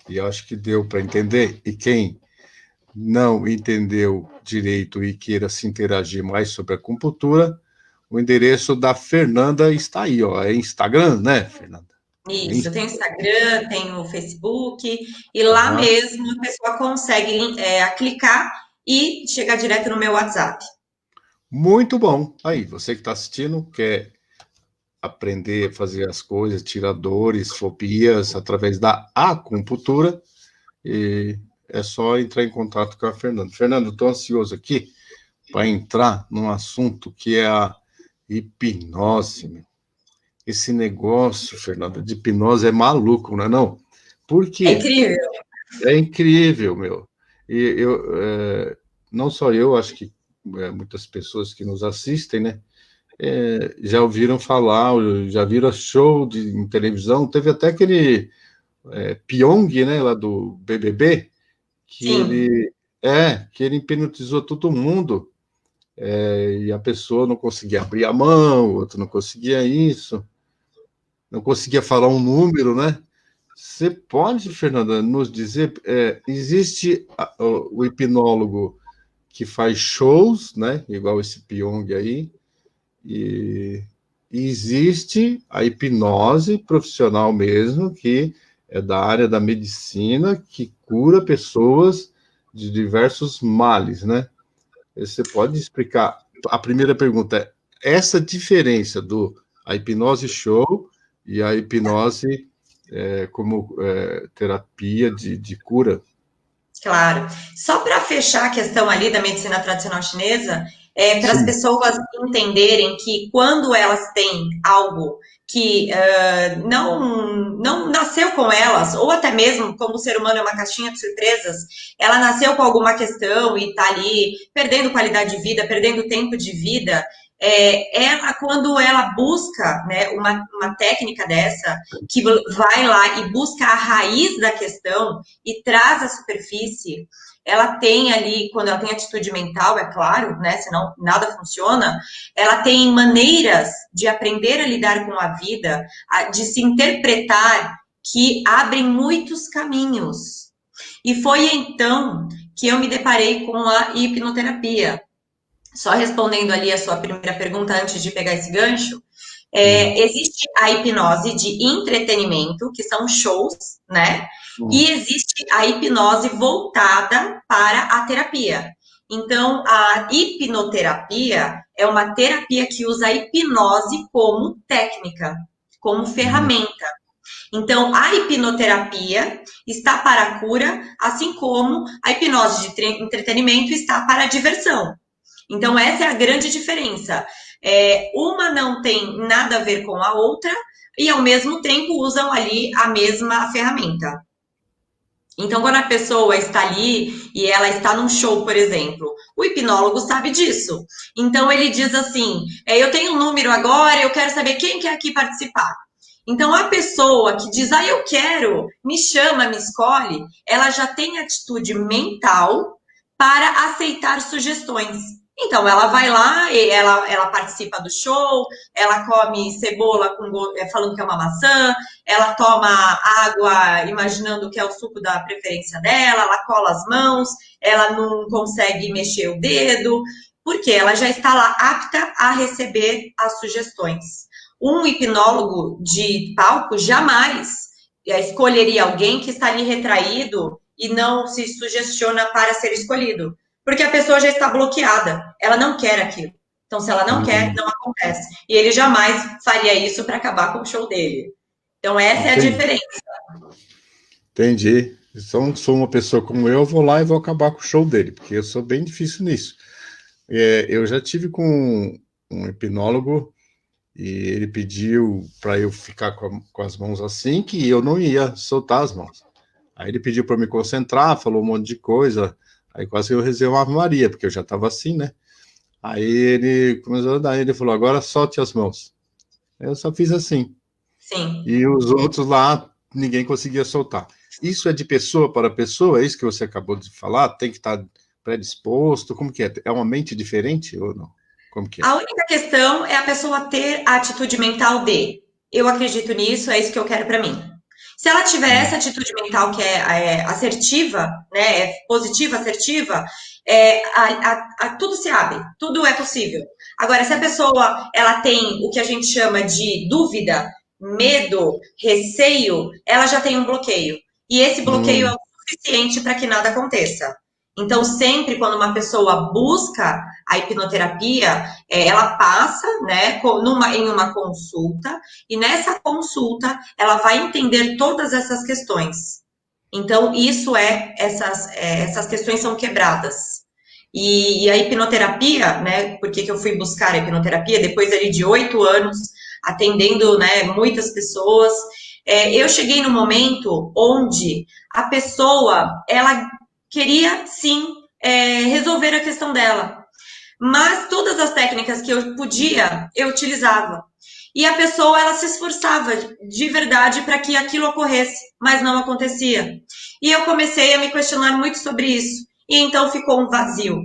E eu acho que deu para entender. E quem não entendeu direito e queira se interagir mais sobre a acupuntura, o endereço da Fernanda está aí, ó. É Instagram, né, Fernanda? É Isso, eu Insta. tenho Instagram, tenho Facebook, e lá Aham. mesmo a pessoa consegue clicar e chegar direto no meu WhatsApp. Muito bom. Aí, você que está assistindo, quer aprender a fazer as coisas, tirar dores, fobias, através da acupuntura, e é só entrar em contato com a Fernanda. Fernanda, eu estou ansioso aqui para entrar num assunto que é a hipnose, meu. Esse negócio, Fernanda, de hipnose é maluco, não é não? Por É quê? incrível. É incrível, meu. E não só eu, acho que muitas pessoas que nos assistem, né, já ouviram falar, já viram show em televisão. Teve até aquele Pyong, né, lá do BBB, que Sim. ele hipnotizou todo mundo, e a pessoa não conseguia abrir a mão, o outro não conseguia isso, não conseguia falar um número, né? Você pode, Fernanda, nos dizer, existe o hipnólogo que faz shows, né? Igual esse Pyong aí, e, e existe a hipnose profissional mesmo, que é da área da medicina, que cura pessoas de diversos males, né? Você pode explicar? A primeira pergunta é essa diferença do a hipnose show e a hipnose como terapia de cura. Claro. Só para fechar a questão ali da medicina tradicional chinesa, para as Sim. pessoas entenderem que quando elas têm algo que não nasceu com elas, ou até mesmo como o ser humano é uma caixinha de surpresas, ela nasceu com alguma questão e está ali perdendo qualidade de vida, perdendo tempo de vida. Quando ela busca, né, uma técnica dessa, que vai lá e busca a raiz da questão, e traz à superfície, ela tem ali, quando ela tem atitude mental, é claro, né? Senão nada funciona, ela tem maneiras de aprender a lidar com a vida, de se interpretar, que abrem muitos caminhos. E foi então que eu me deparei com a hipnoterapia. Só respondendo ali a sua primeira pergunta antes de pegar esse gancho, Hum, existe a hipnose de entretenimento, que são shows, né? hum, E existe a hipnose voltada para a terapia. Então, a hipnoterapia é uma terapia que usa a hipnose como técnica, como hum, ferramenta. Então, a hipnoterapia está para a cura, assim como a hipnose de entretenimento está para a diversão. Então, essa é a grande diferença. Uma não tem nada a ver com a outra e, ao mesmo tempo, usam ali a mesma ferramenta. Então, quando a pessoa está ali e ela está num show, por exemplo, o hipnólogo sabe disso. Então, ele diz assim: eu tenho um número agora, eu quero saber quem quer aqui participar. Então, a pessoa que diz, eu quero, me chama, me escolhe, ela já tem atitude mental para aceitar sugestões. Então, ela vai lá, ela participa do show, ela come cebola falando que é uma maçã, ela toma água imaginando que é o suco da preferência dela, ela cola as mãos, ela não consegue mexer o dedo, porque ela já está lá apta a receber as sugestões. Um hipnólogo de palco jamais escolheria alguém que está ali retraído e não se sugestiona para ser escolhido, porque a pessoa já está bloqueada, ela não quer aquilo. Então, se ela não quer, hum. não acontece. E ele jamais faria isso para acabar com o show dele. Então, essa é a Entendi. diferença. Entendi. Então, sou uma pessoa como eu vou lá e vou acabar com o show dele, porque eu sou bem difícil nisso. Eu já tive com um hipnólogo e ele pediu para eu ficar com as mãos assim, que eu não ia soltar as mãos. Aí ele pediu para me concentrar, falou um monte de coisa. Aí quase eu rezei uma Ave Maria, porque eu já estava assim, né? Aí ele começou a dar, ele falou: agora solte as mãos. Eu só fiz assim. Sim. E os outros lá, ninguém conseguia soltar. Isso é de pessoa para pessoa? É isso que você acabou de falar? Tem que estar predisposto? Como que é? É uma mente diferente ou não? Como que é? A única questão é a pessoa ter a atitude mental de eu acredito nisso, é isso que eu quero para mim. Se ela tiver essa atitude mental que é assertiva, né, é positiva, assertiva, tudo se abre, tudo é possível. Agora, se a pessoa ela tem o que a gente chama de dúvida, medo, receio, ela já tem um bloqueio. E esse bloqueio é o suficiente para que nada aconteça. Então, sempre quando uma pessoa busca a hipnoterapia, ela passa, né, em uma consulta, e nessa consulta ela vai entender todas essas questões. Então, essas questões são quebradas. E a hipnoterapia, né, por que eu fui buscar a hipnoterapia? Depois ali de 8 anos, atendendo, né, muitas pessoas, eu cheguei no momento onde a pessoa, ela queria, sim, resolver a questão dela. Mas todas as técnicas que eu podia, eu utilizava. E a pessoa, ela se esforçava de verdade para que aquilo ocorresse, mas não acontecia. E eu comecei a me questionar muito sobre isso. E então ficou um vazio.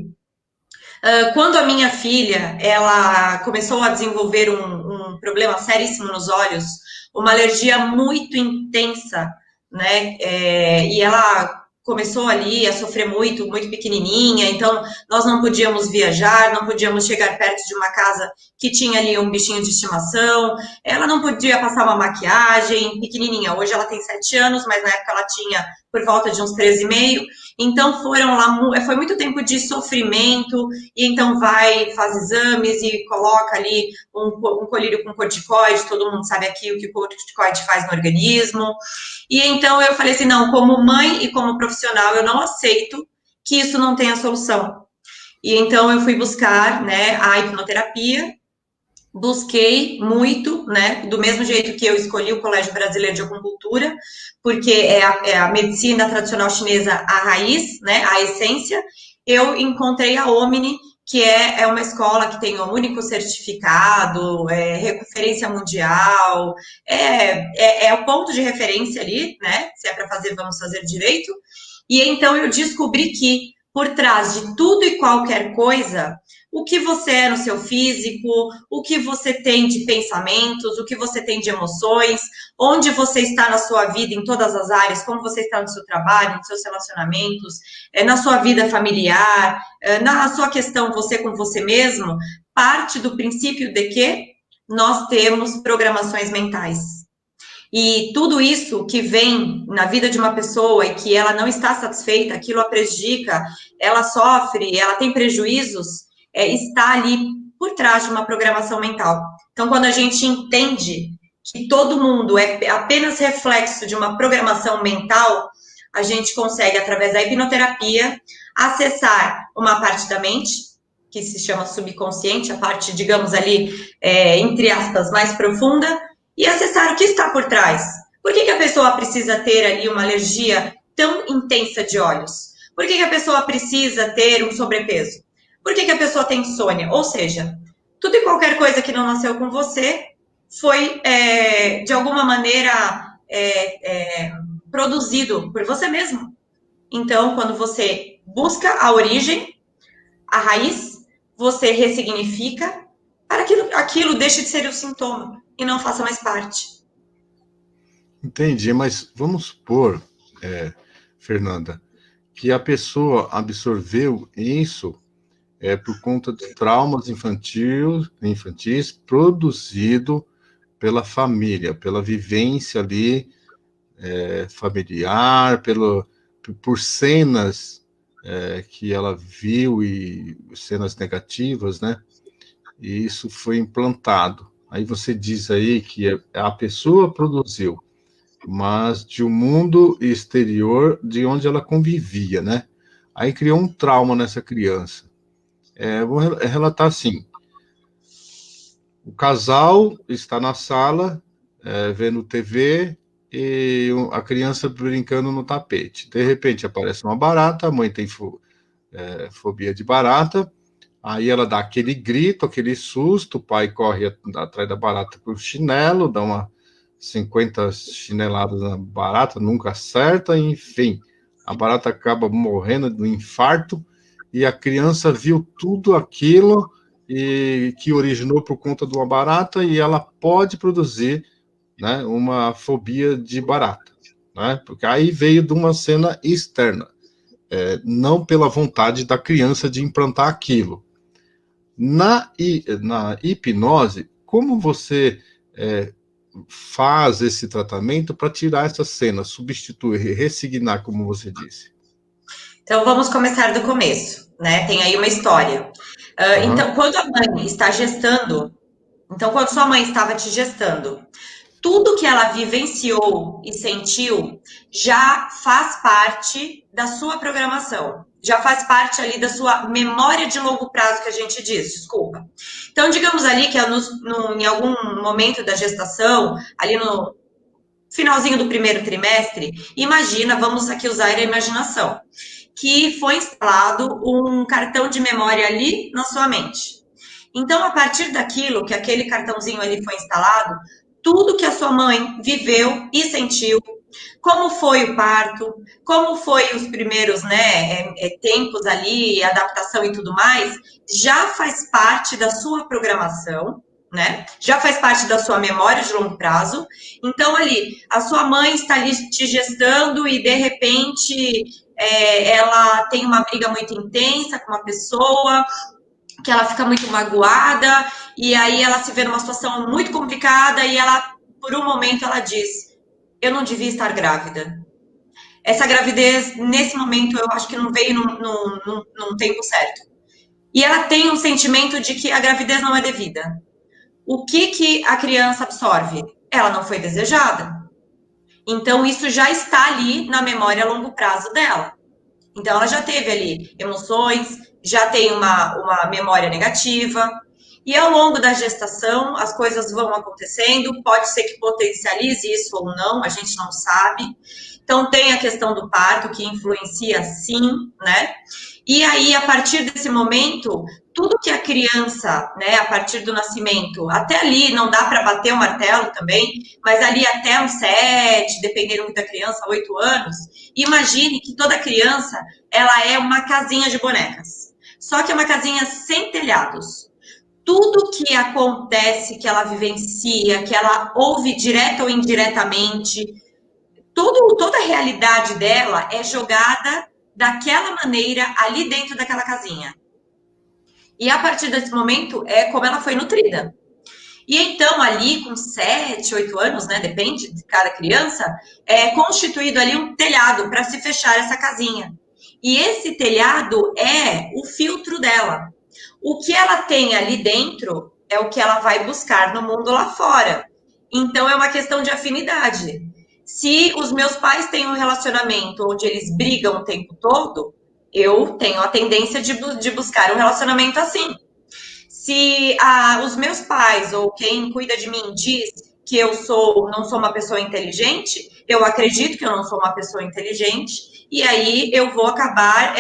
Quando a minha filha, ela começou a desenvolver um problema seríssimo nos olhos, uma alergia muito intensa, né? E ela começou ali a sofrer muito, muito pequenininha, então nós não podíamos viajar, não podíamos chegar perto de uma casa que tinha ali um bichinho de estimação, ela não podia passar uma maquiagem, pequenininha, hoje ela tem 7 anos, mas na época ela tinha por volta de uns 13,5, então foi muito tempo de sofrimento, e então faz exames e coloca ali um colírio com corticoide, todo mundo sabe aqui o que o corticoide faz no organismo. E então eu falei assim, não, como mãe e como profissional, eu não aceito que isso não tenha solução. E então eu fui buscar, né, a hipnoterapia, busquei muito, né, do mesmo jeito que eu escolhi o Colégio Brasileiro de Acupuntura, porque é a medicina tradicional chinesa a raiz, né, a essência. Eu encontrei a Omni, que é uma escola que tem um único certificado, referência mundial, é o ponto de referência ali, né? Se é para fazer, vamos fazer direito. E então eu descobri que por trás de tudo e qualquer coisa, o que você é no seu físico, o que você tem de pensamentos, o que você tem de emoções, onde você está na sua vida, em todas as áreas, como você está no seu trabalho, nos seus relacionamentos, na sua vida familiar, na sua questão você com você mesmo, parte do princípio de que nós temos programações mentais. E tudo isso que vem na vida de uma pessoa e que ela não está satisfeita, aquilo a prejudica, ela sofre, ela tem prejuízos, está ali por trás de uma programação mental. Então, quando a gente entende que todo mundo é apenas reflexo de uma programação mental, a gente consegue, através da hipnoterapia, acessar uma parte da mente, que se chama subconsciente, a parte, digamos ali, entre aspas, mais profunda, e acessar o que está por trás. Por que a pessoa precisa ter ali uma alergia tão intensa de olhos? Por que a pessoa precisa ter um sobrepeso? Por que a pessoa tem insônia? Ou seja, tudo e qualquer coisa que não nasceu com você foi, de alguma maneira, produzido por você mesmo. Então, quando você busca a origem, a raiz, você ressignifica para que aquilo deixe de ser o sintoma e não faça mais parte. Entendi, mas vamos supor, Fernanda, que a pessoa absorveu isso por conta de traumas infantis produzido pela família, pela vivência ali familiar, por cenas que ela viu e cenas negativas, né? E isso foi implantado. Aí você diz aí que a pessoa produziu, mas de um mundo exterior de onde ela convivia, né? Aí criou um trauma nessa criança. Vou relatar assim: o casal está na sala, vendo TV, e a criança brincando no tapete. De repente aparece uma barata, a mãe tem fobia de barata, aí ela dá aquele grito, aquele susto, o pai corre atrás da barata com o chinelo, dá uma 50 chineladas na barata, nunca acerta, enfim, a barata acaba morrendo do infarto, e a criança viu tudo aquilo e que originou por conta de uma barata, e ela pode produzir, né, uma fobia de barata. né? Porque aí veio de uma cena externa, não pela vontade da criança de implantar aquilo. Na hipnose, como você faz esse tratamento para tirar essa cena, substituir, ressignar, como você disse? Então, vamos começar do começo, né? Tem aí uma história. Então, quando a mãe está gestando, então, quando sua mãe estava te gestando, tudo que ela vivenciou e sentiu já faz parte da sua programação, já faz parte ali da sua memória de longo prazo, que a gente diz, desculpa. Então, digamos ali que em algum momento da gestação, ali no finalzinho do primeiro trimestre, imagina, vamos aqui usar a imaginação, que foi instalado um cartão de memória ali na sua mente. Então, a partir daquilo, que aquele cartãozinho ali foi instalado, tudo que a sua mãe viveu e sentiu, como foi o parto, como foi os primeiros, né, tempos ali, adaptação e tudo mais, já faz parte da sua programação, né? Já faz parte da sua memória de longo prazo. Então, ali, a sua mãe está ali te gestando e, de repente, ela tem uma briga muito intensa com uma pessoa, que ela fica muito magoada, e aí ela se vê numa situação muito complicada, e ela, por um momento, ela diz, eu não devia estar grávida. Essa gravidez, nesse momento, eu acho que não veio num tempo certo. E ela tem um sentimento de que a gravidez não é devida. O que a criança absorve? Ela não foi desejada. Então, isso já está ali na memória a longo prazo dela. Então, ela já teve ali emoções, já tem uma memória negativa. E ao longo da gestação, as coisas vão acontecendo, pode ser que potencialize isso ou não, a gente não sabe. Então, tem a questão do parto, que influencia sim, né? E aí, a partir desse momento, tudo que a criança, né, a partir do nascimento, até ali, não dá para bater o martelo também, mas ali até uns 7, dependendo muito da criança, 8 anos, imagine que toda criança, ela é uma casinha de bonecas. Só que é uma casinha sem telhados. Tudo que acontece, que ela vivencia, que ela ouve direta ou indiretamente, toda a realidade dela é jogada daquela maneira ali dentro daquela casinha. E a partir desse momento é como ela foi nutrida. E então ali com 7, 8 anos, né, depende de cada criança, é constituído ali um telhado para se fechar essa casinha. E esse telhado é o filtro dela. O que ela tem ali dentro é o que ela vai buscar no mundo lá fora. Então é uma questão de afinidade. Se os meus pais têm um relacionamento onde eles brigam o tempo todo, eu tenho a tendência de buscar um relacionamento assim. Se os meus pais ou quem cuida de mim diz que eu não sou uma pessoa inteligente, eu acredito que eu não sou uma pessoa inteligente, e aí eu vou acabar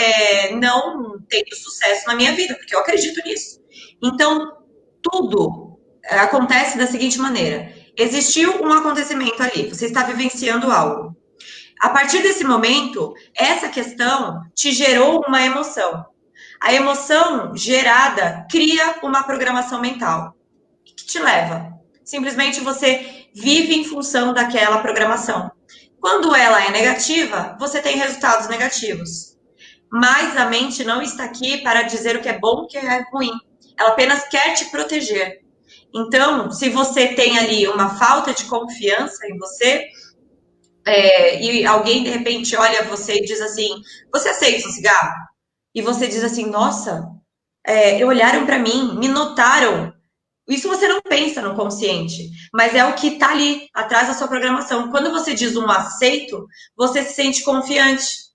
não tendo sucesso na minha vida, porque eu acredito nisso. Então, tudo acontece da seguinte maneira. Existiu um acontecimento ali, você está vivenciando algo. A partir desse momento, essa questão te gerou uma emoção. A emoção gerada cria uma programação mental. O que te leva? Simplesmente você vive em função daquela programação. Quando ela é negativa, você tem resultados negativos. Mas a mente não está aqui para dizer o que é bom e o que é ruim. Ela apenas quer te proteger. Então, se você tem ali uma falta de confiança em você, e alguém de repente olha você e diz assim, você aceita um cigarro? E você diz assim, nossa, olharam para mim, me notaram. Isso você não pensa no consciente, mas é o que está ali, atrás da sua programação. Quando você diz um aceito, você se sente confiante.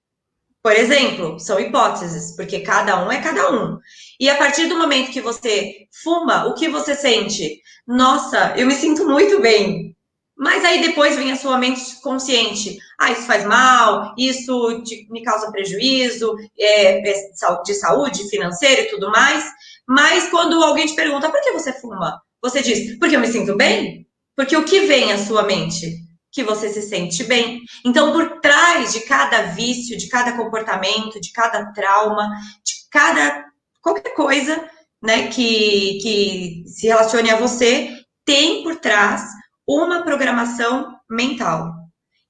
Por exemplo, são hipóteses, porque cada um é cada um. E a partir do momento que você fuma, o que você sente? Nossa, eu me sinto muito bem. Mas aí depois vem a sua mente consciente. Isso faz mal, isso me causa prejuízo, de saúde, financeiro e tudo mais. Mas quando alguém te pergunta, por que você fuma? Você diz, porque eu me sinto bem? Porque o que vem à sua mente? Que você se sente bem. Então, por trás de cada vício, de cada comportamento, de cada trauma, de qualquer coisa, né, que se relacione a você, tem por trás uma programação mental.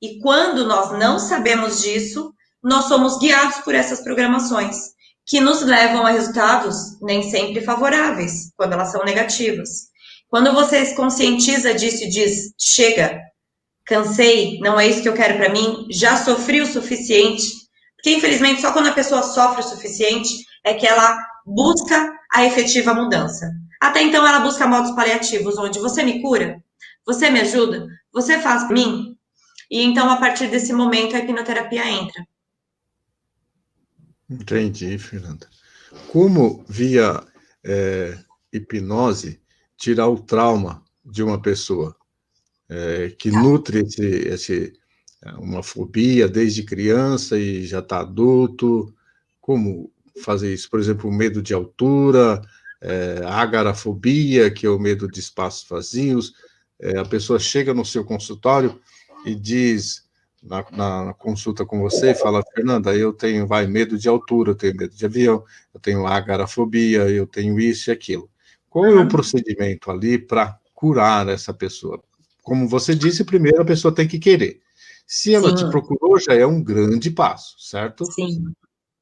E quando nós não sabemos disso, nós somos guiados por essas programações, que nos levam a resultados nem sempre favoráveis, quando elas são negativas. Quando você se conscientiza disso e diz, chega, cansei, não é isso que eu quero para mim, já sofri o suficiente, porque infelizmente só quando a pessoa sofre o suficiente é que ela busca a efetiva mudança. Até então ela busca modos paliativos, onde você me cura, você me ajuda, você faz por mim, e então a partir desse momento a hipnoterapia entra. Entendi, Fernanda. Como via hipnose tirar o trauma de uma pessoa que nutre uma fobia desde criança e já está adulto? Como fazer isso? Por exemplo, o medo de altura, a agorafobia, que é o medo de espaços vazios. A pessoa chega no seu consultório e diz, na consulta com você, fala, Fernanda, eu tenho medo de altura, eu tenho medo de avião, eu tenho agorafobia, eu tenho isso e aquilo. Qual é o procedimento ali para curar essa pessoa? Como você disse, primeiro a pessoa tem que querer. Se ela te procurou, já é um grande passo, certo? Sim.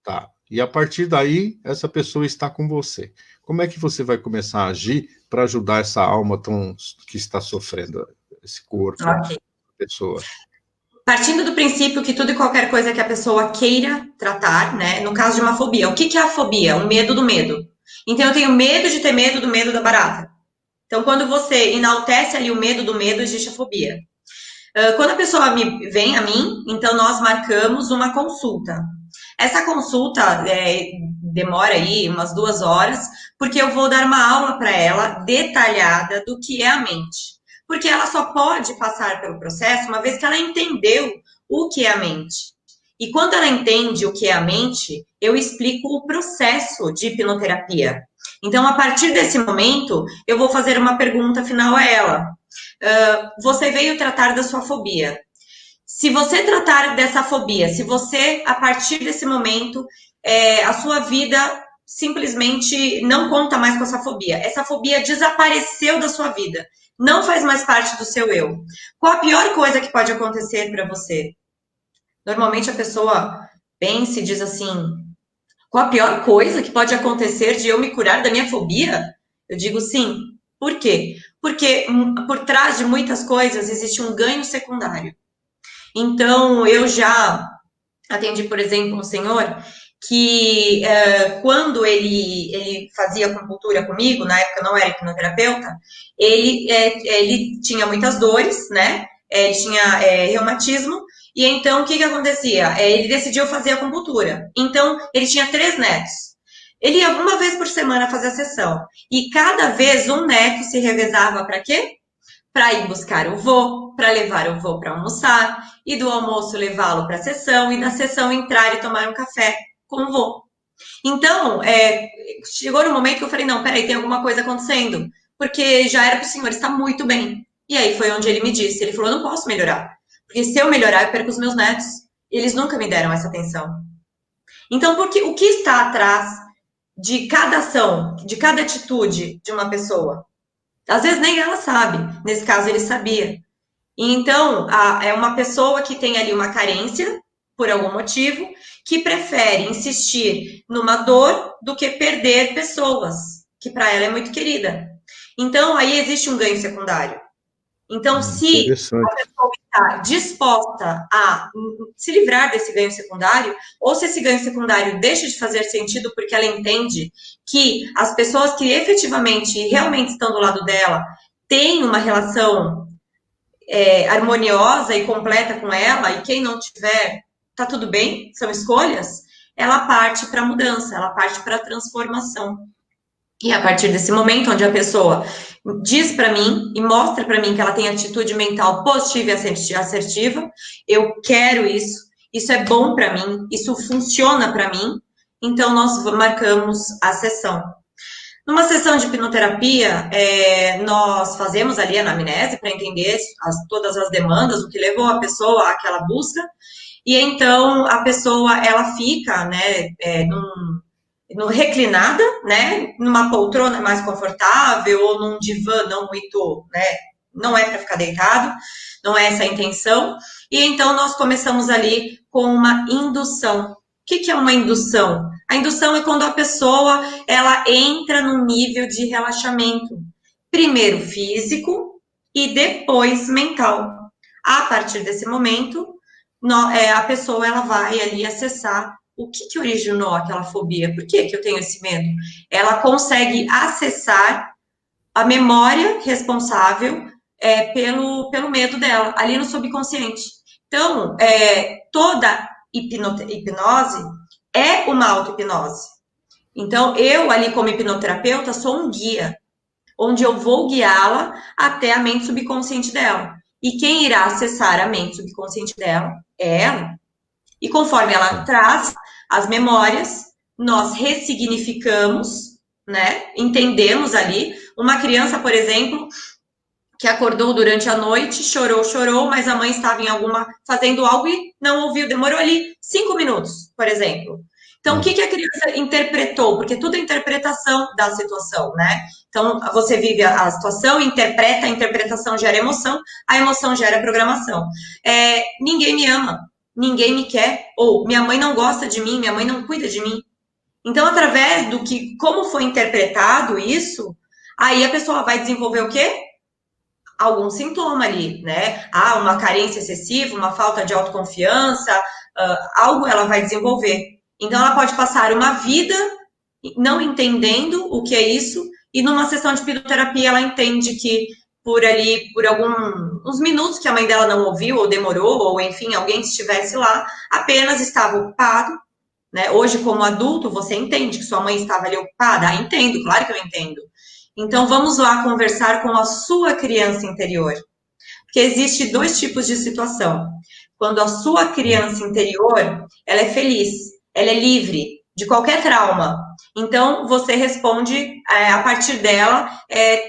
Tá. E a partir daí, essa pessoa está com você. Como é que você vai começar a agir para ajudar essa alma que está sofrendo, esse corpo, pessoa? Partindo do princípio que tudo e qualquer coisa que a pessoa queira tratar, né? No caso de uma fobia, o que é a fobia? O medo do medo. Então, eu tenho medo de ter medo do medo da barata. Então, quando você enaltece ali o medo do medo, existe a fobia. Quando a pessoa vem a mim, então nós marcamos uma consulta. Essa consulta demora aí umas 2 horas, porque eu vou dar uma aula para ela detalhada do que é a mente. Porque ela só pode passar pelo processo uma vez que ela entendeu o que é a mente. E quando ela entende o que é a mente, eu explico o processo de hipnoterapia. Então, a partir desse momento, eu vou fazer uma pergunta final a ela. Você veio tratar da sua fobia. Se você tratar dessa fobia, se você, a partir desse momento, a sua vida simplesmente não conta mais com essa fobia desapareceu da sua vida, não faz mais parte do seu eu. Qual a pior coisa que pode acontecer para você? Normalmente a pessoa pensa e diz assim, qual a pior coisa que pode acontecer de eu me curar da minha fobia? Eu digo sim. Por quê? Porque por trás de muitas coisas existe um ganho secundário. Então, eu já atendi, por exemplo, um senhor que quando ele fazia acupuntura comigo, na época eu não era hipnoterapeuta, ele tinha muitas dores, né? Ele tinha reumatismo, e então o que acontecia? Ele decidiu fazer acupuntura. Então, ele tinha 3 netos. Ele ia uma vez por semana fazer a sessão. E cada vez um neto se revezava para quê? Para ir buscar o vô, para levar o vô para almoçar, e do almoço levá-lo para a sessão, e da sessão entrar e tomar um café com o vô. Então, chegou no momento que eu falei, não, peraí, tem alguma coisa acontecendo, porque já era para o senhor estar muito bem. E aí foi onde ele me disse, ele falou, eu não posso melhorar, porque se eu melhorar, eu perco os meus netos. Eles nunca me deram essa atenção. Então, o que está atrás de cada ação, de cada atitude de uma pessoa? Às vezes nem ela sabe, nesse caso ele sabia. E então, é uma pessoa que tem ali uma carência, por algum motivo, que prefere insistir numa dor do que perder pessoas, que para ela é muito querida. Então, aí existe um ganho secundário. Então, se a pessoa está disposta a se livrar desse ganho secundário, ou se esse ganho secundário deixa de fazer sentido porque ela entende que as pessoas que efetivamente e realmente estão do lado dela têm uma relação harmoniosa e completa com ela, e quem não tiver, tá tudo bem, são escolhas, ela parte para a mudança, ela parte para a transformação. E a partir desse momento, onde a pessoa diz para mim e mostra para mim que ela tem atitude mental positiva e assertiva, eu quero isso, isso é bom para mim, isso funciona para mim, então nós marcamos a sessão. Numa sessão de hipnoterapia, nós fazemos ali a anamnese para entender todas as demandas, o que levou a pessoa àquela busca, e então a pessoa ela fica, né, reclinada, né, numa poltrona mais confortável ou num divã não muito, né, não é para ficar deitado, não é essa a intenção. E então nós começamos ali com uma indução. O que é uma indução? A indução é quando a pessoa ela entra num nível de relaxamento, primeiro físico e depois mental. A partir desse momento, a pessoa ela vai ali acessar o que originou aquela fobia, por que eu tenho esse medo? Ela consegue acessar a memória responsável pelo medo dela, ali no subconsciente. Então, toda hipnose é uma auto-hipnose. Então, eu ali como hipnoterapeuta sou um guia, onde eu vou guiá-la até a mente subconsciente dela. E quem irá acessar a mente subconsciente dela é ela. E conforme ela traz as memórias, nós ressignificamos, né? Entendemos ali. Uma criança, por exemplo, que acordou durante a noite, chorou, mas a mãe estava fazendo algo e não ouviu, demorou ali 5 minutos, por exemplo. Então, o que a criança interpretou? Porque tudo é interpretação da situação, né? Então, você vive a situação, interpreta, a interpretação gera emoção, a emoção gera programação. Ninguém me ama, ninguém me quer, ou minha mãe não gosta de mim, minha mãe não cuida de mim. Então, através como foi interpretado isso, aí a pessoa vai desenvolver o quê? Algum sintoma ali, né? Uma carência excessiva, uma falta de autoconfiança, algo ela vai desenvolver. Então, ela pode passar uma vida não entendendo o que é isso, e numa sessão de hipnoterapia ela entende que por alguns minutos que a mãe dela não ouviu, ou demorou, ou enfim, alguém estivesse lá, apenas estava ocupado, né? Hoje, como adulto, você entende que sua mãe estava ali ocupada? Entendo, claro que eu entendo. Então, vamos lá conversar com a sua criança interior. Porque existe 2 tipos de situação. Quando a sua criança interior, ela é feliz, ela é livre de qualquer trauma. Então, você responde a partir dela,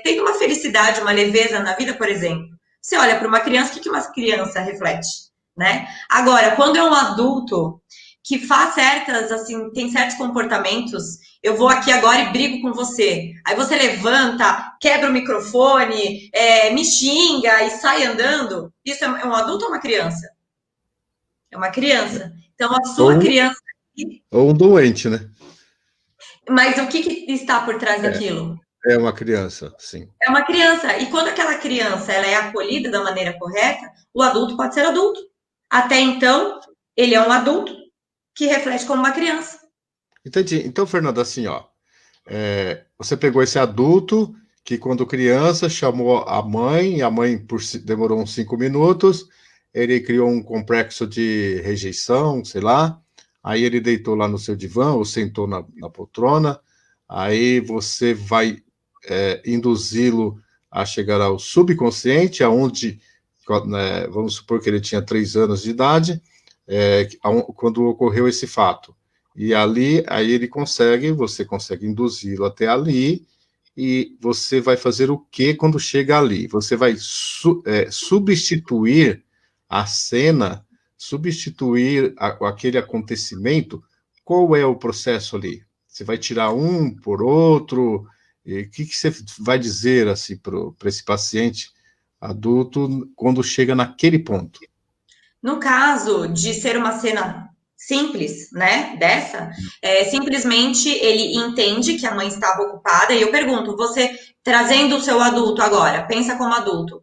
tem uma felicidade, uma leveza na vida, por exemplo. Você olha para uma criança, o que uma criança reflete? Né? Agora, quando é um adulto que faz tem certos comportamentos, eu vou aqui agora e brigo com você. Aí você levanta, quebra o microfone, me xinga e sai andando. Isso é um adulto ou uma criança? É uma criança. Então, a sua criança... Ou um doente, né? Mas o que está por trás daquilo? É uma criança, sim. É uma criança. E quando aquela criança ela é acolhida da maneira correta, o adulto pode ser adulto. Até então, ele é um adulto que reflete como uma criança. Entendi. Então, Fernanda, assim, ó, você pegou esse adulto que, quando criança, chamou a mãe, e a mãe demorou uns 5 minutos, ele criou um complexo de rejeição, sei lá, aí ele deitou lá no seu divã, ou sentou na poltrona, aí você vai induzi-lo a chegar ao subconsciente, aonde, né, vamos supor que ele tinha 3 anos de idade, quando ocorreu esse fato. E ali, aí você consegue induzi-lo até ali, e você vai fazer o que quando chega ali? Você vai substituir a cena, substituir aquele acontecimento. Qual é o processo ali? Você vai tirar um por outro? E o que você vai dizer assim, para esse paciente adulto quando chega naquele ponto? No caso de ser uma cena simples, né, simplesmente ele entende que a mãe estava ocupada, e eu pergunto, você, trazendo o seu adulto agora, pensa como adulto,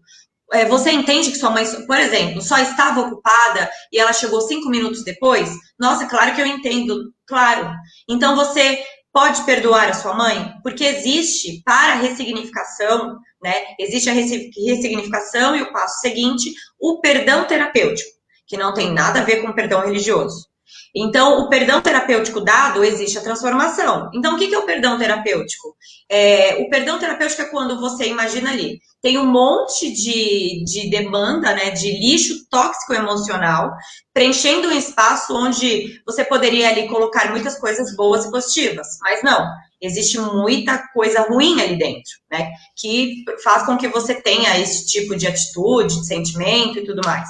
você entende que sua mãe, por exemplo, só estava ocupada e ela chegou 5 minutos depois? Nossa, claro que eu entendo, claro. Então você pode perdoar a sua mãe? Porque existe, para a ressignificação, né, existe a ressignificação e o passo seguinte, o perdão terapêutico, que não tem nada a ver com perdão religioso. Então, o perdão terapêutico dado, existe a transformação. Então, o que é o perdão terapêutico? O perdão terapêutico é quando você imagina ali, tem um monte de demanda, né, de lixo tóxico emocional, preenchendo um espaço onde você poderia ali colocar muitas coisas boas e positivas, mas não, existe muita coisa ruim ali dentro, né, que faz com que você tenha esse tipo de atitude, de sentimento e tudo mais.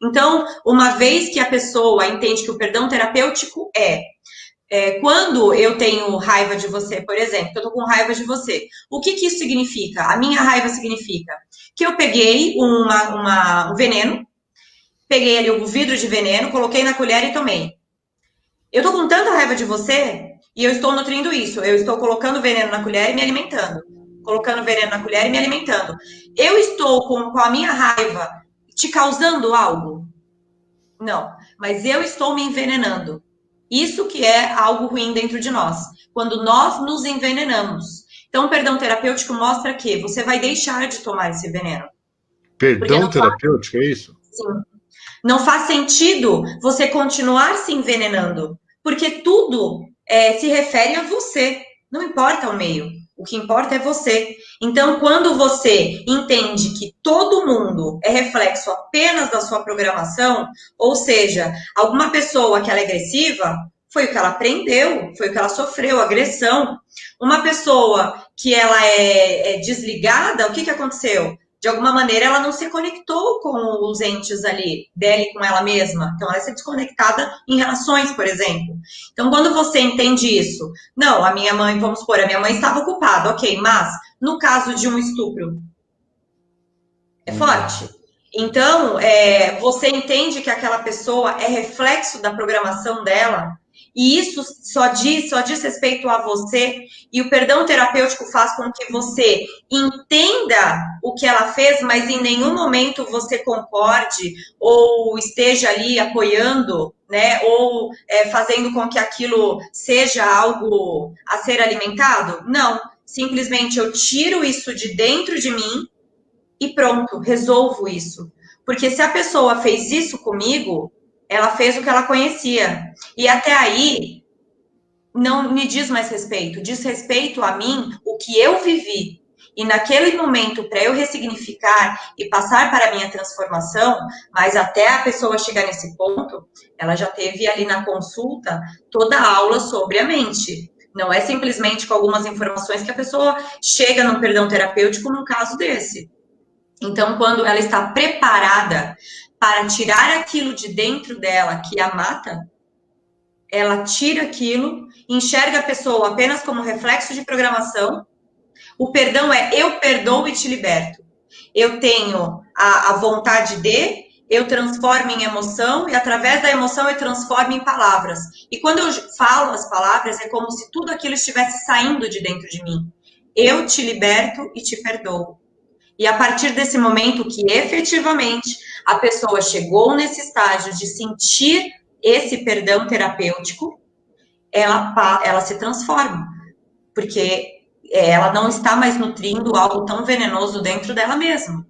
Então, uma vez que a pessoa entende que o perdão terapêutico Quando eu tenho raiva de você, por exemplo, eu tô com raiva de você, o que que isso significa? A minha raiva significa que eu peguei um veneno, peguei ali o vidro de veneno, coloquei na colher e tomei. Eu tô com tanta raiva de você e eu estou nutrindo isso. Eu estou colocando veneno na colher e me alimentando. Colocando veneno na colher e me alimentando. Eu estou com a minha raiva te causando algo? Não. Mas eu estou me envenenando. Isso que é algo ruim dentro de nós. Quando nós nos envenenamos. Então, o perdão terapêutico mostra que você vai deixar de tomar esse veneno. Porque Perdão não faz, terapêutico, é isso? sim, não faz sentido você continuar se envenenando, porque tudo se refere a você. Não importa o meio, o que importa é você. Então, quando você entende que todo mundo é reflexo apenas da sua programação, ou seja, alguma pessoa que ela é agressiva, foi o que ela aprendeu, foi o que ela sofreu, agressão. Uma pessoa que ela é desligada, o que aconteceu? De alguma maneira, ela não se conectou com os entes ali, dela e com ela mesma. Então, ela é desconectada em relações, por exemplo. Então, quando você entende isso, não, a minha mãe, vamos supor, a minha mãe estava ocupada, ok, mas no caso de um estupro, é forte. Então, você entende que aquela pessoa é reflexo da programação dela, e isso só diz respeito a você, e o perdão terapêutico faz com que você entenda o que ela fez, mas em nenhum momento você concorde ou esteja ali apoiando, né, ou fazendo com que aquilo seja algo a ser alimentado. Não, simplesmente eu tiro isso de dentro de mim e pronto, resolvo isso. Porque se a pessoa fez isso comigo, ela fez o que ela conhecia. E até aí, não me diz mais respeito. Diz respeito a mim, o que eu vivi. E naquele momento, para eu ressignificar e passar para a minha transformação, mas até a pessoa chegar nesse ponto, ela já teve ali na consulta toda a aula sobre a mente. Não é simplesmente com algumas informações que a pessoa chega no perdão terapêutico num caso desse. Então, quando ela está preparada para tirar aquilo de dentro dela que a mata, ela tira aquilo, enxerga a pessoa apenas como reflexo de programação. O perdão é eu perdoo e te liberto. Eu tenho a vontade de, eu transformo em emoção e através da emoção eu transformo em palavras. E quando eu falo as palavras, é como se tudo aquilo estivesse saindo de dentro de mim. Eu te liberto e te perdoo. E a partir desse momento que efetivamente a pessoa chegou nesse estágio de sentir esse perdão terapêutico, ela se transforma, porque ela não está mais nutrindo algo tão venenoso dentro dela mesma.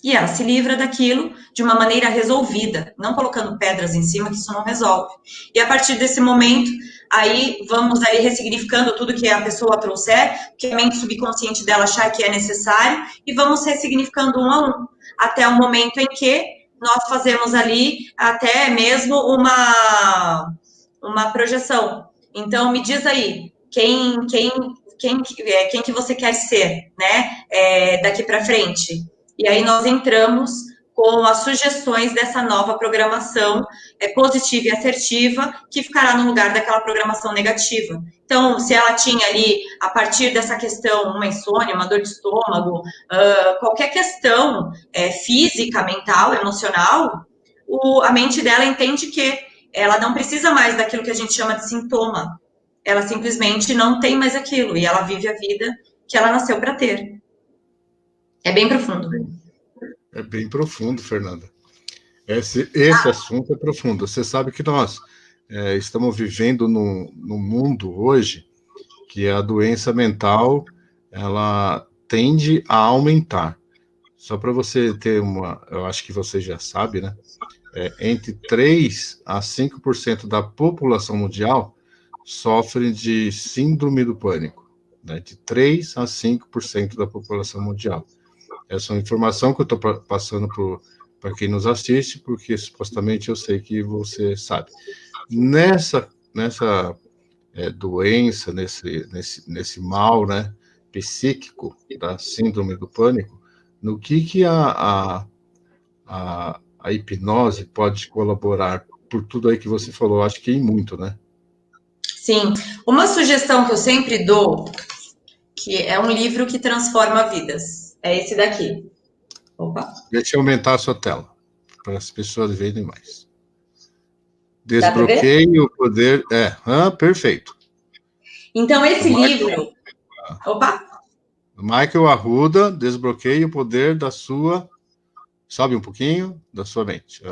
E ela se livra daquilo de uma maneira resolvida, não colocando pedras em cima, que isso não resolve. E a partir desse momento, aí vamos aí ressignificando tudo que a pessoa trouxer, que a mente subconsciente dela achar que é necessário, e vamos ressignificando um a um, até o momento em que nós fazemos ali até mesmo uma projeção. Então, me diz aí, quem que você quer ser, né, daqui para frente? E aí nós entramos com as sugestões dessa nova programação positiva e assertiva, que ficará no lugar daquela programação negativa. Então, se ela tinha ali, a partir dessa questão, uma insônia, uma dor de estômago, qualquer questão física, mental, emocional, a mente dela entende que ela não precisa mais daquilo que a gente chama de sintoma. Ela simplesmente não tem mais aquilo, e ela vive a vida que ela nasceu para ter. É bem profundo. É bem profundo, Fernanda. Esse assunto é profundo. Você sabe que nós estamos vivendo num mundo hoje que a doença mental ela tende a aumentar. Só para você ter eu acho que você já sabe, né? Entre 3 a 5% da população mundial sofre de síndrome do pânico, né? De 3 a 5% da população mundial. Essa é uma informação que eu estou passando para quem nos assiste, porque supostamente eu sei que você sabe. Nessa doença, nesse mal, né, psíquico da síndrome do pânico, no que a hipnose pode colaborar por tudo aí que você falou? Acho que em muito, né? Sim. Uma sugestão que eu sempre dou, que é um livro que transforma vidas, é esse daqui. Opa, Deixa eu aumentar a sua tela, para as pessoas verem mais. dá para ver? Desbloqueie o poder... perfeito. Então, Do esse Michael, livro... Opa! Michael Arruda, Desbloqueie o poder da sua... Sobe um pouquinho, da sua mente.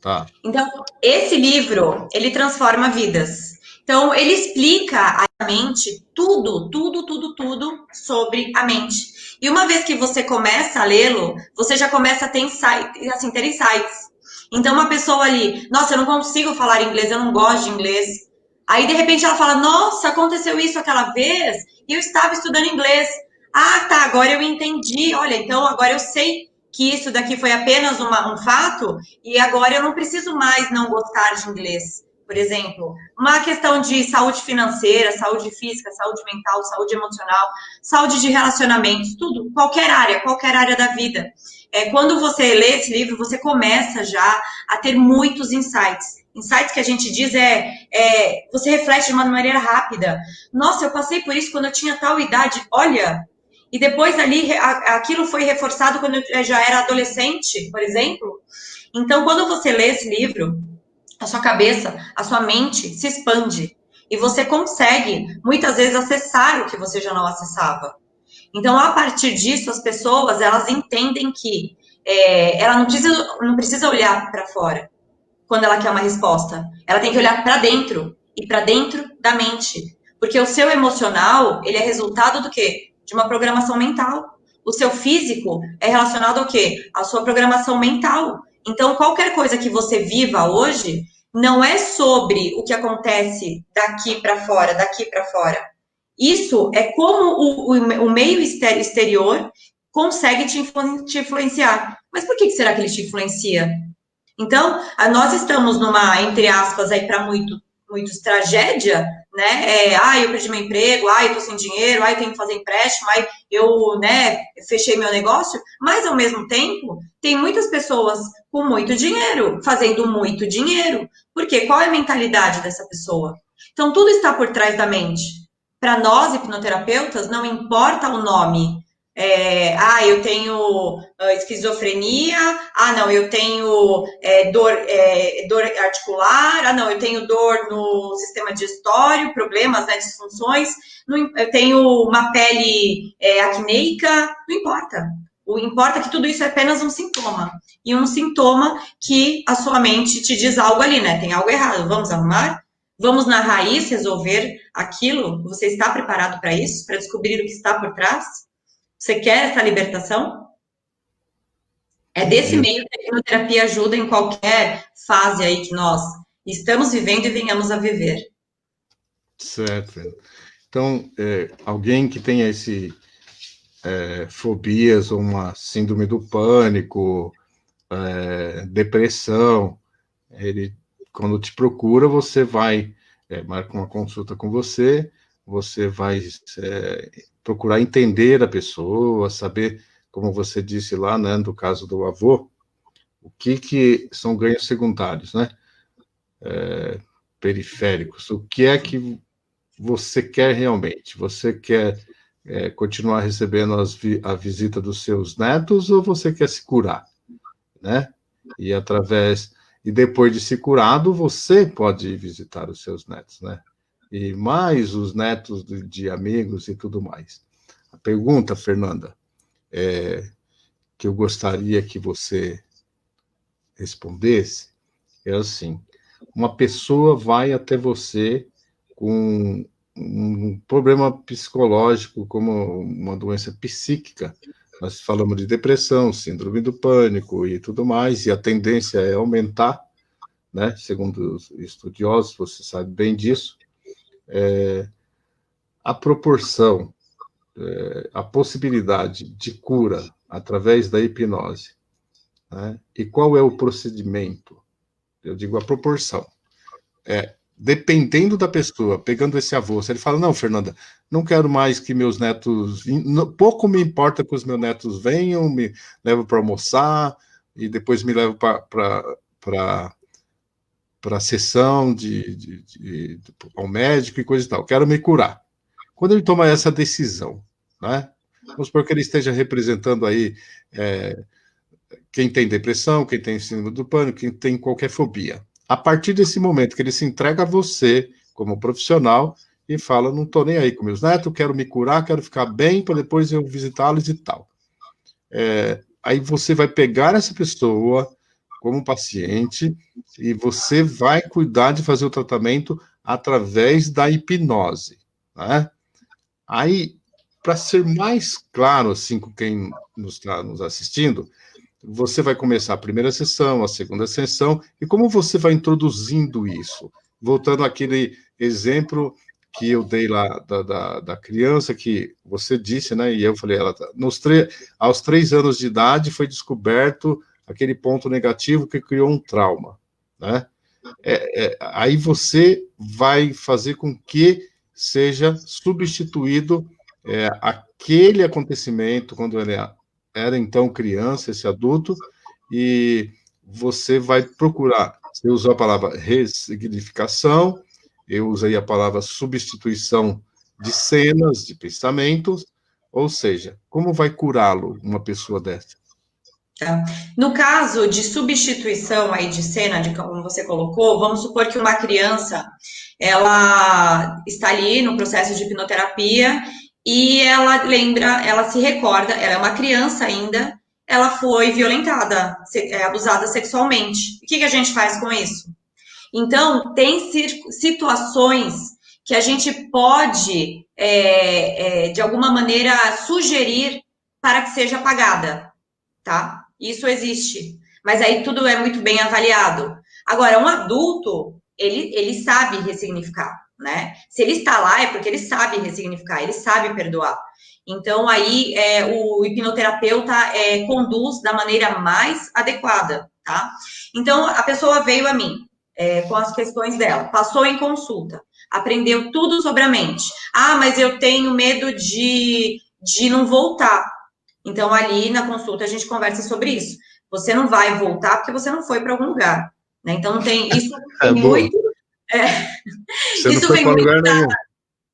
Tá. Então, esse livro, ele transforma vidas. Então, ele explica a mente tudo sobre a mente. E uma vez que você começa a lê-lo, você já começa a ter insight, assim, ter insights. Então, uma pessoa ali, nossa, eu não consigo falar inglês, eu não gosto de inglês. Aí, de repente, ela fala, nossa, aconteceu isso aquela vez e eu estava estudando inglês. Ah, tá, agora eu entendi. Olha, então agora eu sei que isso daqui foi apenas um fato e agora eu não preciso mais não gostar de inglês. Por exemplo, uma questão de saúde financeira, saúde física, saúde mental, saúde emocional, saúde de relacionamentos, tudo, qualquer área da vida. Quando você lê esse livro, você começa já a ter muitos insights. Insights que a gente diz você reflete de uma maneira rápida. Nossa, eu passei por isso quando eu tinha tal idade. Olha, e depois ali aquilo foi reforçado quando eu já era adolescente, por exemplo. Então, quando você lê esse livro, a sua cabeça, a sua mente se expande. E você consegue, muitas vezes, acessar o que você já não acessava. Então, a partir disso, as pessoas, elas entendem que ela não precisa olhar para fora quando ela quer uma resposta. Ela tem que olhar para dentro e para dentro da mente. Porque o seu emocional, ele é resultado do quê? De uma programação mental. O seu físico é relacionado ao quê? À sua programação mental. Então, qualquer coisa que você viva hoje não é sobre o que acontece daqui para fora, daqui para fora. Isso é como o meio exterior consegue te influenciar. Mas por que será que ele te influencia? Então, nós estamos numa, entre aspas, aí para muitos tragédia, né? Eu perdi meu emprego, eu tô sem dinheiro, eu tenho que fazer empréstimo, eu, né, fechei meu negócio, mas ao mesmo tempo, tem muitas pessoas com muito dinheiro, fazendo muito dinheiro. Por quê? Qual é a mentalidade dessa pessoa? Então, tudo está por trás da mente. Para nós, hipnoterapeutas, não importa o nome, eu tenho esquizofrenia, não, eu tenho dor articular, não, eu tenho dor no sistema digestório, problemas, né, disfunções, eu tenho uma pele acneica, não importa. O importa é que tudo isso é apenas um sintoma. E um sintoma que a sua mente te diz algo ali, né? Tem algo errado, vamos arrumar? Vamos na raiz resolver aquilo? Você está preparado para isso? Para descobrir o que está por trás? Você quer essa libertação? É desse meio que a hipnoterapia ajuda em qualquer fase aí que nós estamos vivendo e venhamos a viver. Certo. Então, alguém que tenha fobias ou uma síndrome do pânico, depressão, ele, quando te procura, você vai, marca uma consulta com você vai procurar entender a pessoa, saber, como você disse lá, né, no caso do avô, o que são ganhos secundários, né? Periféricos. O que é que você quer realmente? Você quer continuar recebendo a visita dos seus netos ou você quer se curar, né? E depois de se curado, você pode ir visitar os seus netos, né? E mais os netos de amigos e tudo mais. A pergunta, Fernanda, que eu gostaria que você respondesse é assim: uma pessoa vai até você com um problema psicológico, como uma doença psíquica. Nós falamos de depressão, síndrome do pânico e tudo mais, e a tendência é aumentar, né? Segundo os estudiosos, você sabe bem disso. A proporção, a possibilidade de cura através da hipnose, né? E qual é o procedimento? Eu digo a proporção. Dependendo da pessoa, pegando esse avô, se ele fala, não, Fernanda, não quero mais que meus netos, pouco me importa que os meus netos venham, me levam para almoçar, e depois me levam para a sessão ao médico e coisa e tal, quero me curar. Quando ele toma essa decisão, né? Vamos supor que ele esteja representando aí quem tem depressão, quem tem síndrome do pânico, quem tem qualquer fobia. A partir desse momento que ele se entrega a você como profissional e fala, não estou nem aí com meus netos, quero me curar, quero ficar bem para depois eu visitá-los e tal. Aí você vai pegar essa pessoa como paciente e você vai cuidar de fazer o tratamento através da hipnose, né? Aí, para ser mais claro, assim, com quem está nos assistindo, você vai começar a primeira sessão, a segunda sessão, e como você vai introduzindo isso? Voltando àquele exemplo que eu dei lá da criança, que você disse, né? E eu falei, aos 3 anos de idade foi descoberto aquele ponto negativo que criou um trauma, né? Aí você vai fazer com que seja substituído aquele acontecimento quando ele era então criança, esse adulto, e você vai procurar. Você usou a palavra ressignificação, eu usei a palavra substituição de cenas, de pensamentos, ou seja, como vai curá-lo uma pessoa dessa? Tá? No caso de substituição aí de cena, de como você colocou, vamos supor que uma criança, ela está ali no processo de hipnoterapia e ela lembra, ela se recorda, ela é uma criança ainda, ela foi violentada, abusada sexualmente. O que a gente faz com isso? Então, tem situações que a gente pode, de alguma maneira, sugerir para que seja apagada, tá? Isso existe. Mas aí tudo é muito bem avaliado. Agora, um adulto, ele sabe ressignificar, né? Se ele está lá, é porque ele sabe ressignificar, ele sabe perdoar. Então, aí, o hipnoterapeuta conduz da maneira mais adequada, tá? Então, a pessoa veio a mim com as questões dela, passou em consulta, aprendeu tudo sobre a mente. Ah, mas eu tenho medo de não voltar. Então, ali na consulta, a gente conversa sobre isso. Você não vai voltar porque você não foi para algum lugar. Né? Então, não tem isso tem muito. Você não Isso foi vem para muito lugar nenhum.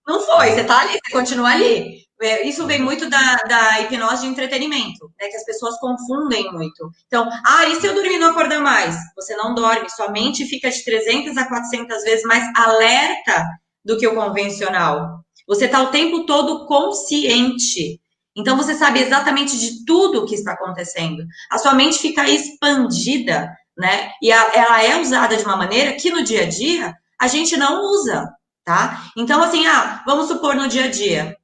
Não foi, você está ali, você continua ali. Isso vem muito da hipnose de entretenimento, né? Que as pessoas confundem muito. Então, e se eu dormir e não acordar mais? Você não dorme, sua mente fica de 300 a 400 vezes mais alerta do que o convencional. Você está o tempo todo consciente. Então, você sabe exatamente de tudo o que está acontecendo. A sua mente fica expandida, né? E ela é usada de uma maneira que no dia a dia a gente não usa, tá? Então, assim, vamos supor no dia a dia,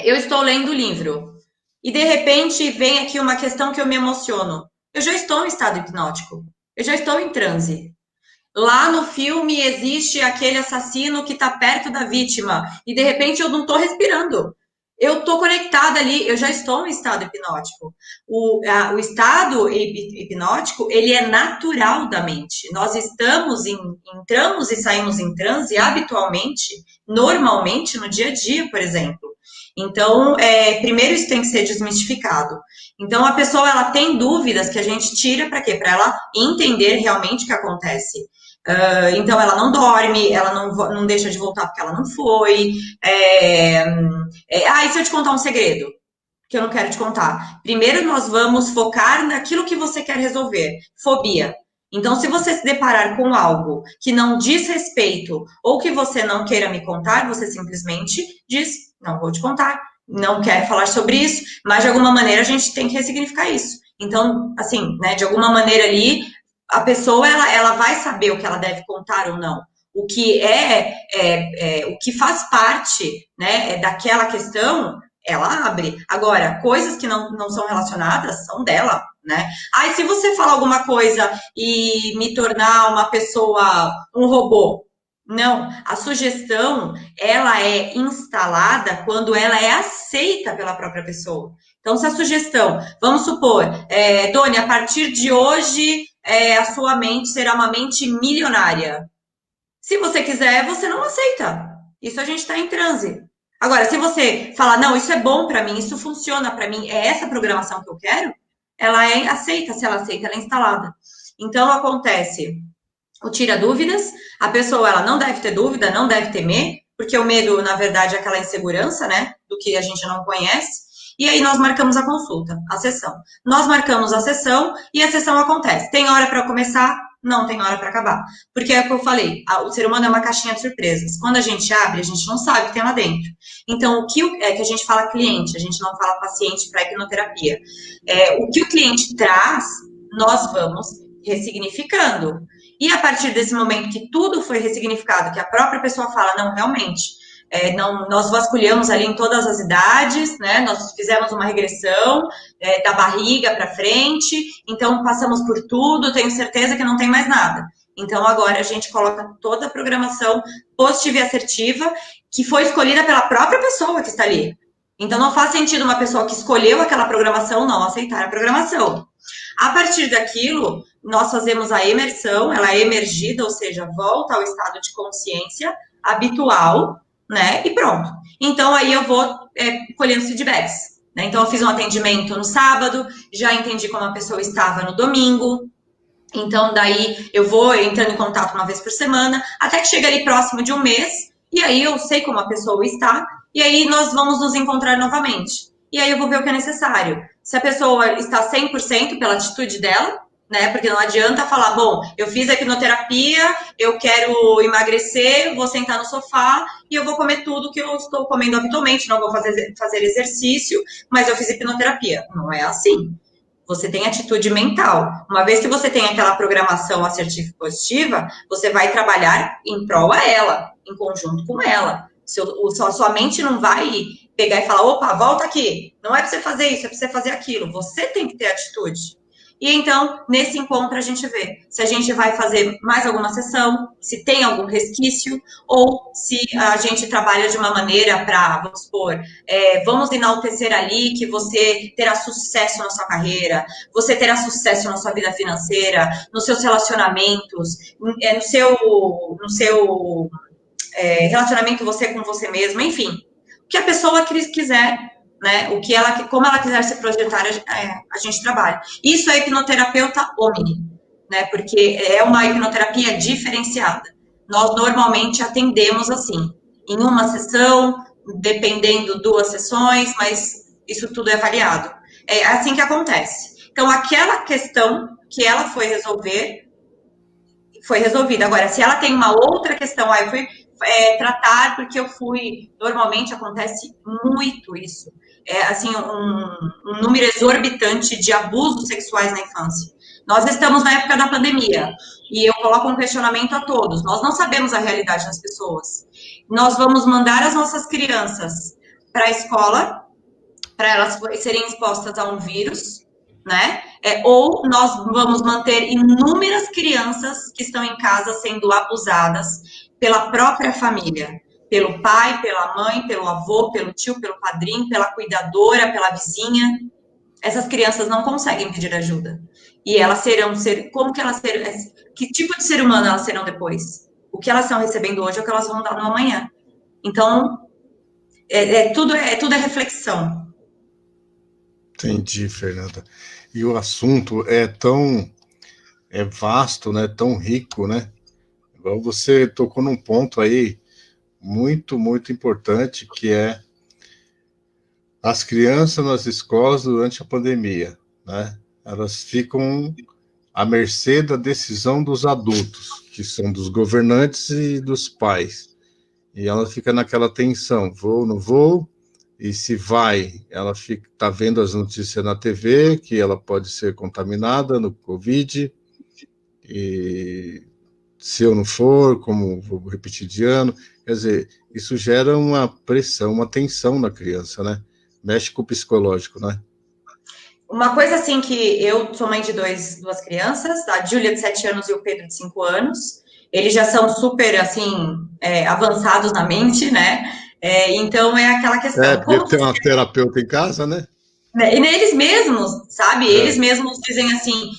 eu estou lendo o livro e de repente vem aqui uma questão que eu me emociono. Eu já estou em estado hipnótico, eu já estou em transe. Lá no filme existe aquele assassino que está perto da vítima e de repente eu não estou respirando. Eu estou conectada ali, eu já estou em estado hipnótico. O estado hipnótico, ele é natural da mente. Nós entramos e saímos em transe habitualmente, normalmente, no dia a dia, por exemplo. Então, primeiro isso tem que ser desmistificado. Então, a pessoa, ela tem dúvidas que a gente tira para quê? Para ela entender realmente o que acontece. Então, ela não dorme, ela não deixa de voltar porque ela não foi. E se eu te contar um segredo? Que eu não quero te contar. Primeiro, nós vamos focar naquilo que você quer resolver. Fobia. Então, se você se deparar com algo que não diz respeito ou que você não queira me contar, você simplesmente diz, não vou te contar, não quero falar sobre isso, mas de alguma maneira a gente tem que ressignificar isso. Então, assim, né, de alguma maneira ali, a pessoa, ela vai saber o que ela deve contar ou não. O que o que faz parte, né, daquela questão, ela abre. Agora, coisas que não são relacionadas são dela, né? E se você falar alguma coisa e me tornar uma pessoa, um robô? Não, a sugestão, ela é instalada quando ela é aceita pela própria pessoa. Então, se a sugestão, vamos supor, Doni, a partir de hoje, a sua mente será uma mente milionária. Se você quiser, você não aceita. Isso a gente está em transe. Agora, se você falar, não, isso é bom para mim, isso funciona para mim, é essa programação que eu quero, ela é aceita. Se ela aceita, ela é instalada. Então, acontece, o tira dúvidas. A pessoa, ela não deve ter dúvida, não deve temer, porque o medo, na verdade, é aquela insegurança, né, do que a gente não conhece. E aí nós marcamos a consulta, a sessão. Nós marcamos a sessão e a sessão acontece. Tem hora para começar? Não tem hora para acabar. Porque é o que eu falei, o ser humano é uma caixinha de surpresas. Quando a gente abre, a gente não sabe o que tem lá dentro. Então, o que é que a gente fala cliente, a gente não fala paciente para hipnoterapia. O que o cliente traz, nós vamos ressignificando. E a partir desse momento que tudo foi ressignificado, que a própria pessoa fala, não, realmente, nós vasculhamos ali em todas as idades, né? Nós fizemos uma regressão da barriga para frente, então passamos por tudo, tenho certeza que não tem mais nada. Então agora a gente coloca toda a programação positiva e assertiva que foi escolhida pela própria pessoa que está ali. Então não faz sentido uma pessoa que escolheu aquela programação não aceitar a programação. A partir daquilo, nós fazemos a emersão, ela é emergida, ou seja, volta ao estado de consciência habitual, né? E pronto. Então, aí eu vou colhendo feedbacks. Né? Então, eu fiz um atendimento no sábado, já entendi como a pessoa estava no domingo. Então, daí eu vou entrando em contato uma vez por semana, até que chega ali próximo de um mês, e aí eu sei como a pessoa está, e aí nós vamos nos encontrar novamente. E aí eu vou ver o que é necessário. Se a pessoa está 100% pela atitude dela, né? Porque não adianta falar, bom, eu fiz a hipnoterapia, eu quero emagrecer, vou sentar no sofá e eu vou comer tudo que eu estou comendo habitualmente, não vou fazer exercício, mas eu fiz hipnoterapia. Não é assim. Você tem atitude mental. Uma vez que você tem aquela programação assertiva e positiva, você vai trabalhar em prol a ela, em conjunto com ela. Sua mente não vai pegar e falar, opa, volta aqui. Não é para você fazer isso, é para você fazer aquilo. Você tem que ter atitude. E então, nesse encontro, a gente vê se a gente vai fazer mais alguma sessão, se tem algum resquício, ou se a gente trabalha de uma maneira para, vamos supor, vamos enaltecer ali que você terá sucesso na sua carreira, você terá sucesso na sua vida financeira, nos seus relacionamentos, no seu relacionamento você com você mesmo, enfim. O que a pessoa quiser, né? Como ela quiser se projetar, a gente trabalha. Isso é hipnoterapeuta omni, né? Porque é uma hipnoterapia diferenciada. Nós normalmente atendemos assim, em uma sessão, dependendo 2 sessões, mas isso tudo é variado. É assim que acontece. Então, aquela questão que ela foi resolver, foi resolvida. Agora, se ela tem uma outra questão, eu fui tratar porque eu fui... Normalmente acontece muito isso. Assim, um número exorbitante de abusos sexuais na infância. Nós estamos na época da pandemia e eu coloco um questionamento a todos. Nós não sabemos a realidade das pessoas. Nós vamos mandar as nossas crianças para a escola, para elas serem expostas a um vírus, né? Ou nós vamos manter inúmeras crianças que estão em casa sendo abusadas pela própria família, pelo pai, pela mãe, pelo avô, pelo tio, pelo padrinho, pela cuidadora, pela vizinha. Essas crianças não conseguem pedir ajuda. E elas serão como que elas serão, que tipo de ser humano elas serão depois? O que elas estão recebendo hoje é o que elas vão dar no amanhã. Então, tudo é reflexão. Entendi, Fernanda. E o assunto é tão vasto, né? Tão rico, né? Igual você tocou num ponto aí muito, muito importante, que é as crianças nas escolas durante a pandemia, né? Elas ficam à mercê da decisão dos adultos, que são dos governantes e dos pais. E ela fica naquela tensão, vou, não vou, e se vai, ela está vendo as notícias na TV, que ela pode ser contaminada no Covid, e se eu não for, como vou repetir de ano, quer dizer, isso gera uma pressão, uma tensão na criança, né? Mexe com o psicológico, né? Uma coisa assim que eu sou mãe de duas crianças, a Júlia de 7 anos e o Pedro de 5 anos. Eles já são super, assim, avançados na mente, né? Então, é aquela questão. Porque tem uma terapeuta em casa, né? Né? E eles mesmos, sabe? Eles mesmos dizem assim,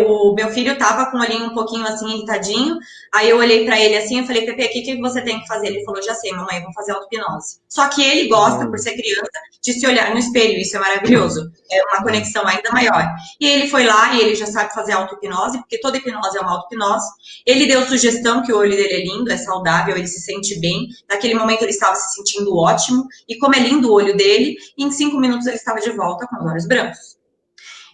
o meu filho tava com o olhinho um pouquinho assim, irritadinho, aí eu olhei pra ele assim, eu falei, Pepe, o que você tem que fazer? Ele falou, já sei, mamãe, eu vou fazer auto-hipnose. Só que ele gosta, por ser criança, de se olhar no espelho, isso é maravilhoso, é uma conexão ainda maior. E ele foi lá, e ele já sabe fazer auto-hipnose, porque toda hipnose é uma auto-hipnose. Ele deu sugestão que o olho dele é lindo, é saudável, ele se sente bem. Naquele momento ele estava se sentindo ótimo, e como é lindo o olho dele, em 5 minutos ele estava de volta com os olhos brancos.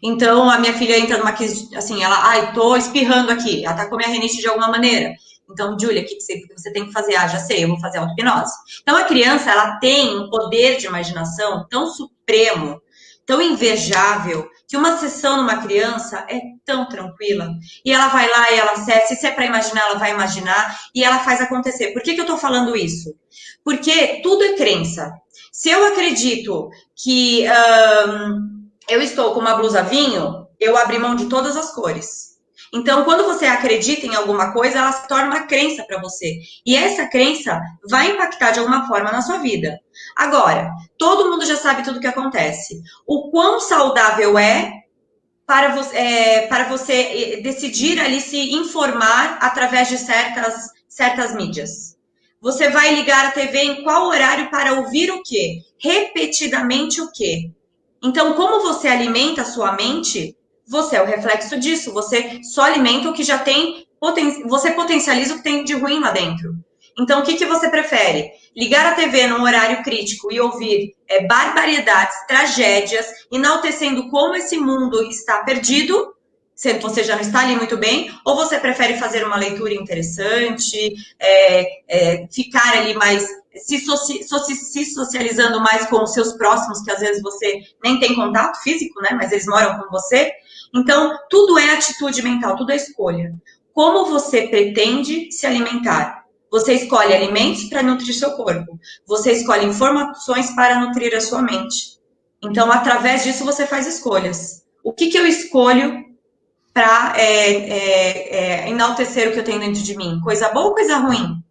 Então, a minha filha entra numa crise, assim, ela, tô espirrando aqui, ela tá com a minha rinite de alguma maneira. Então, Júlia, o que você tem que fazer? Já sei, eu vou fazer auto-hipnose. Então, a criança, ela tem um poder de imaginação tão supremo, tão invejável, que uma sessão numa criança é tão tranquila. E ela vai lá e ela acessa, se é para imaginar, ela vai imaginar, e ela faz acontecer. Por que eu tô falando isso? Porque tudo é crença. Se eu acredito que eu estou com uma blusa vinho, eu abri mão de todas as cores. Então, quando você acredita em alguma coisa, ela se torna uma crença para você. E essa crença vai impactar de alguma forma na sua vida. Agora, todo mundo já sabe tudo o que acontece. O quão saudável para você decidir ali se informar através de certas mídias. Você vai ligar a TV em qual horário para ouvir o quê? Repetidamente o quê? Então, como você alimenta a sua mente, você é o reflexo disso. Você só alimenta o que já tem, você potencializa o que tem de ruim lá dentro. Então, o que você prefere? Ligar a TV num horário crítico e ouvir barbaridades, tragédias, enaltecendo como esse mundo está perdido, sendo que você já não está ali muito bem, ou você prefere fazer uma leitura interessante, ficar ali mais se socializando mais com os seus próximos, que às vezes você nem tem contato físico, né? Mas eles moram com você. Então, tudo é atitude mental, tudo é escolha. Como você pretende se alimentar? Você escolhe alimentos para nutrir seu corpo. Você escolhe informações para nutrir a sua mente. Então, através disso, você faz escolhas. O que eu escolho para enaltecer o que eu tenho dentro de mim? Coisa boa ou coisa ruim?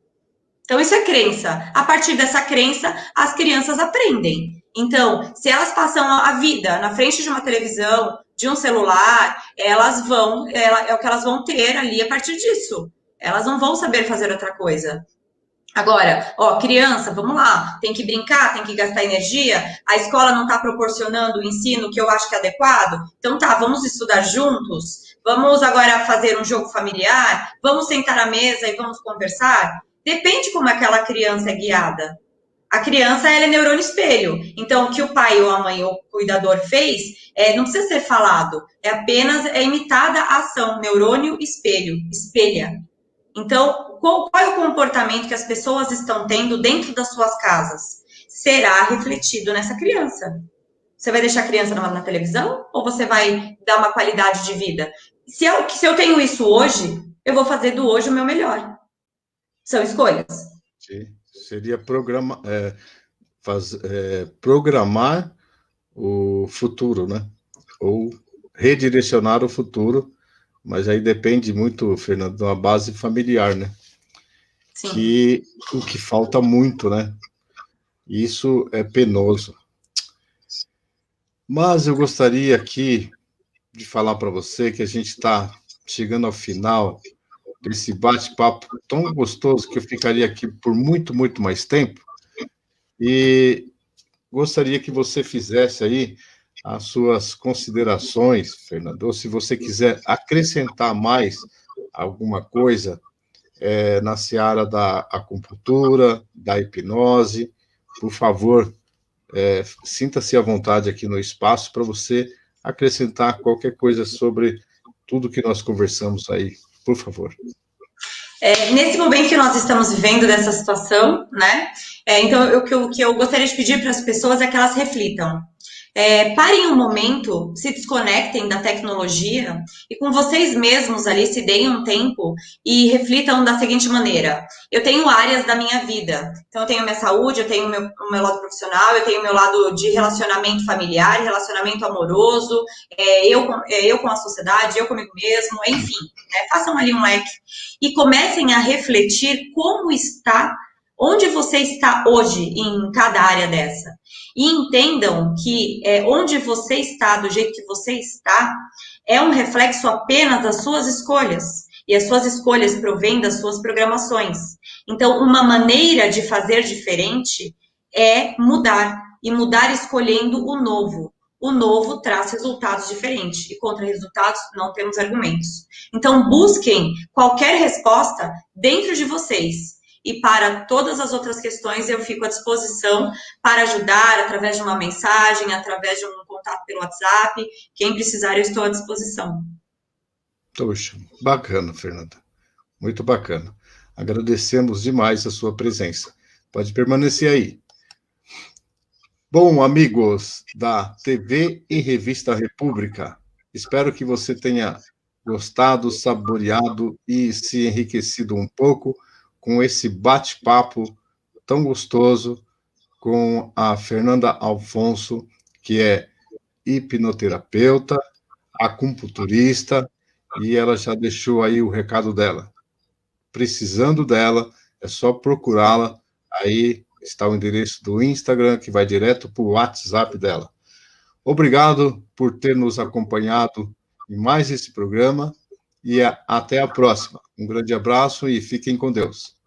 Então, isso é crença. A partir dessa crença, as crianças aprendem. Então, se elas passam a vida na frente de uma televisão, de um celular, é o que elas vão ter ali a partir disso. Elas não vão saber fazer outra coisa. Agora, criança, vamos lá, tem que brincar, tem que gastar energia, a escola não está proporcionando o ensino que eu acho que é adequado, então tá, vamos estudar juntos, vamos agora fazer um jogo familiar, vamos sentar à mesa e vamos conversar. Depende como aquela criança é guiada. A criança, ela é neurônio espelho. Então, o que o pai ou a mãe ou o cuidador fez, não precisa ser falado. É apenas imitada a ação. Neurônio espelho. Espelha. Então, qual é o comportamento que as pessoas estão tendo dentro das suas casas? Será refletido nessa criança. Você vai deixar a criança na televisão? Ou você vai dar uma qualidade de vida? Se eu tenho isso hoje, eu vou fazer do hoje o meu melhor. São escolhas. Sim. Seria programar o futuro, né? Ou redirecionar o futuro, mas aí depende muito, Fernando, de uma base familiar, né? Sim. O que falta muito, né? Isso é penoso. Mas eu gostaria aqui de falar para você que a gente está chegando ao final desse bate-papo tão gostoso que eu ficaria aqui por muito, muito mais tempo. E gostaria que você fizesse aí as suas considerações, Fernando, ou se você quiser acrescentar mais alguma coisa na seara da acupuntura, da hipnose, por favor, sinta-se à vontade aqui no espaço para você acrescentar qualquer coisa sobre tudo que nós conversamos aí, por favor. Nesse momento que nós estamos vivendo dessa situação, né? Então, o que eu gostaria de pedir para as pessoas é que elas reflitam. Parem um momento, se desconectem da tecnologia e com vocês mesmos ali se deem um tempo e reflitam da seguinte maneira. Eu tenho áreas da minha vida. Então, eu tenho minha saúde, eu tenho o meu lado profissional, eu tenho o meu lado de relacionamento familiar, relacionamento amoroso, eu com a sociedade, eu comigo mesmo, enfim. Façam ali um leque e comecem a refletir como está Onde você está hoje em cada área dessa? E entendam que onde você está, do jeito que você está, é um reflexo apenas das suas escolhas. E as suas escolhas provêm das suas programações. Então, uma maneira de fazer diferente é mudar. E mudar escolhendo o novo. O novo traz resultados diferentes. E contra resultados, não temos argumentos. Então, busquem qualquer resposta dentro de vocês. E para todas as outras questões, eu fico à disposição para ajudar através de uma mensagem, através de um contato pelo WhatsApp. Quem precisar, eu estou à disposição. Poxa, bacana, Fernanda. Muito bacana. Agradecemos demais a sua presença. Pode permanecer aí. Bom, amigos da TV e Revista República, espero que você tenha gostado, saboreado e se enriquecido um pouco com esse bate-papo tão gostoso com a Fernanda Alfonso, que é hipnoterapeuta, acupunturista, e ela já deixou aí o recado dela. Precisando dela, é só procurá-la. Aí está o endereço do Instagram, que vai direto para o WhatsApp dela. Obrigado por ter nos acompanhado em mais esse programa e até a próxima. Um grande abraço e fiquem com Deus.